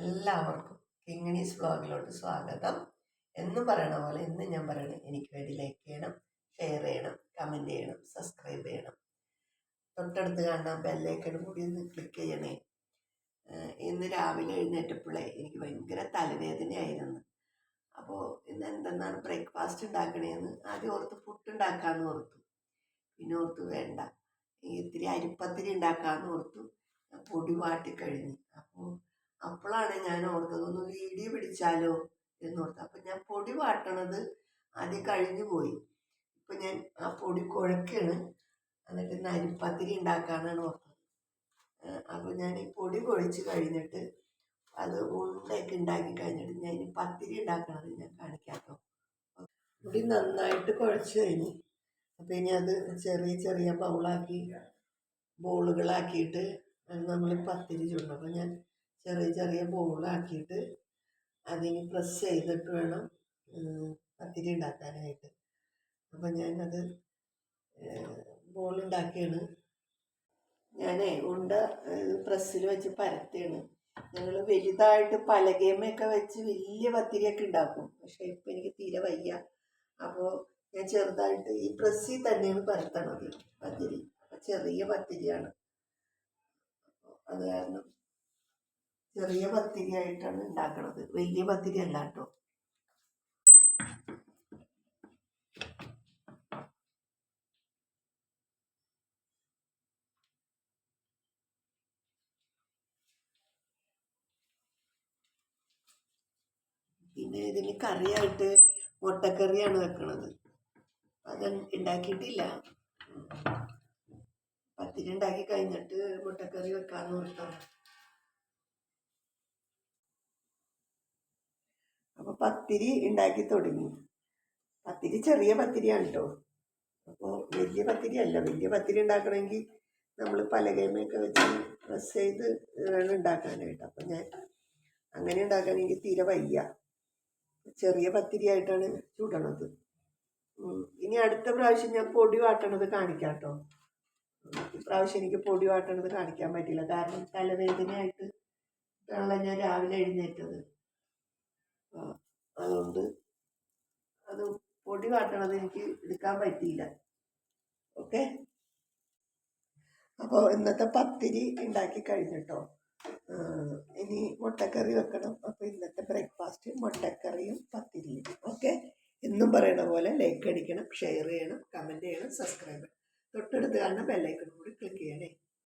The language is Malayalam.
എല്ലാവർക്കും കിങ്ങിണീസ് വ്ളോഗിലോട്ട് സ്വാഗതം. എന്നും പറയണ പോലെ ഇന്ന് ഞാൻ പറയണേ, എനിക്ക് വേണ്ടി ലൈക്ക് ചെയ്യണം, ഷെയർ ചെയ്യണം, കമൻറ്റ് ചെയ്യണം, സബ്സ്ക്രൈബ് ചെയ്യണം. തൊട്ടടുത്ത് കാണാൻ ബെല്ലൈക്കൺ കൂടി ഒന്ന് ക്ലിക്ക് ചെയ്യണേ. ഇന്ന് രാവിലെ എഴുന്നേറ്റപ്പോഴേ എനിക്ക് ഭയങ്കര തലവേദനയായിരുന്നു. അപ്പോൾ ഇന്ന് എന്തെന്നാണ് ബ്രേക്ക്ഫാസ്റ്റ് ഉണ്ടാക്കണേന്ന് ആദ്യം ഓർത്ത് പുട്ടുണ്ടാക്കാമെന്ന് ഓർത്തു. പിന്നെ ഓർത്തു വേണ്ട, ഇത്തിരി അരിപ്പത്തിരി ഉണ്ടാക്കാമെന്ന് ഓർത്തു. പൊടി വാട്ടിക്കഴിഞ്ഞു. അപ്പോഴാണ് ഞാൻ ഓർത്തത് ഒന്ന് വീഡിയോ പിടിച്ചാലോ എന്നോർത്ത്. അപ്പം ഞാൻ പൊടി വാട്ടണത് ആദ്യം കഴിഞ്ഞു പോയി. ഇപ്പം ഞാൻ ആ പൊടി കുഴക്കാണ്, എന്നിട്ട് ഇന്ന് അരിപ്പത്തിരി ഉണ്ടാക്കാനാണ് ഓർത്തത്. അപ്പോൾ ഞാൻ ഈ പൊടി കുഴച്ച് കഴിഞ്ഞിട്ട് അത് ഉണ്ടയൊക്കെ ഉണ്ടാക്കി കഴിഞ്ഞിട്ട് ഞാൻ ഈ പത്തിരി ഉണ്ടാക്കണത് ഞാൻ കാണിക്കാട്ടോ. പൊടി നന്നായിട്ട് കുഴച്ച് കഴിഞ്ഞ് അപ്പം ഇനി അത് ചെറിയ ചെറിയ ബോളുകളാക്കിയിട്ട് നമ്മൾ പത്തിരി ചുടും. അപ്പം ഞാൻ ചെറിയ ചെറിയ ബോളാക്കിയിട്ട് അതിന് പ്രസ് ചെയ്തിട്ട് വേണം പത്തിരി ഉണ്ടാക്കാനായിട്ട്. അപ്പം ഞാനത് ബോളുണ്ടാക്കിയാണ്. ഞാൻ ഉണ്ട പ്രസ്സിൽ വെച്ച് പരത്തിയാണ്. ഞങ്ങൾ വലുതായിട്ട് പലകേമയൊക്കെ വെച്ച് വലിയ പത്തിരിയൊക്കെ ഉണ്ടാക്കും. പക്ഷേ ഇപ്പം എനിക്ക് തീരെ വയ്യ. അപ്പോൾ ഞാൻ ചെറുതായിട്ട് ഈ പ്രസ്സിൽ തന്നെയാണ് പരത്തണത് പത്തിരി. അപ്പം ചെറിയ പത്തിരിയാണ്. അത് കാരണം ചെറിയ പത്തിരി ആയിട്ടാണ് ഉണ്ടാക്കണത്, വലിയ പത്തിരി അല്ല കേട്ടോ. പിന്നെ ഇതിന് കറിയായിട്ട് മുട്ടക്കറിയാണ് വെക്കണത്. അത് ഉണ്ടാക്കിയിട്ടില്ല. പത്തിരി ഉണ്ടാക്കി കഴിഞ്ഞിട്ട് മുട്ടക്കറി വെക്കാന്ന് ഓർത്താണ്. അപ്പോൾ പത്തിരി ഉണ്ടാക്കി തുടങ്ങി. പത്തിരി ചെറിയ പത്തിരിയാണ് കേട്ടോ. അപ്പോൾ വലിയ പത്തിരി അല്ല. വലിയ പത്തിരി ഉണ്ടാക്കണമെങ്കിൽ നമ്മൾ പലകേമയൊക്കെ വെച്ച് പ്രസ് ചെയ്ത് വേണം ഉണ്ടാക്കാനായിട്ട്. അപ്പം ഞാൻ അങ്ങനെ ഉണ്ടാക്കാനെങ്കിൽ തീരെ വയ്യ. ചെറിയ പത്തിരി ആയിട്ടാണ് ചുടണത്. ഇനി അടുത്ത പ്രാവശ്യം ഞാൻ പൊടി വാട്ടണത് കാണിക്കാം കേട്ടോ. ഇപ്രാവശ്യം എനിക്ക് പൊടി വാട്ടണത് കാണിക്കാൻ പറ്റില്ല, കാരണം തലവേദനയായിട്ട് ഞാൻ രാവിലെ എഴുന്നേറ്റത്. അതുകൊണ്ട് അത് പൊടി വാട്ടണത് എനിക്ക് എടുക്കാൻ പറ്റിയില്ല. ഓക്കെ, അപ്പോൾ ഇന്നത്തെ പത്തിരി ഉണ്ടാക്കി കഴിഞ്ഞിട്ടോ. ഇനി മുട്ടക്കറി വെക്കണം. അപ്പോൾ ഇന്നത്തെ ബ്രേക്ക്ഫാസ്റ്റ് മുട്ടക്കറിയും പത്തിരിയും. ഓക്കെ, എന്നും പറയണ പോലെ ലൈക്ക് അടിക്കണം, ഷെയർ ചെയ്യണം, കമൻറ്റ് ചെയ്യണം, സബ്സ്ക്രൈബ് ചെയ്യണം. തൊട്ടടുത്ത് കാണുന്ന ബെല്ലൈക്കൺ കൂടി ക്ലിക്ക് ചെയ്യണേ.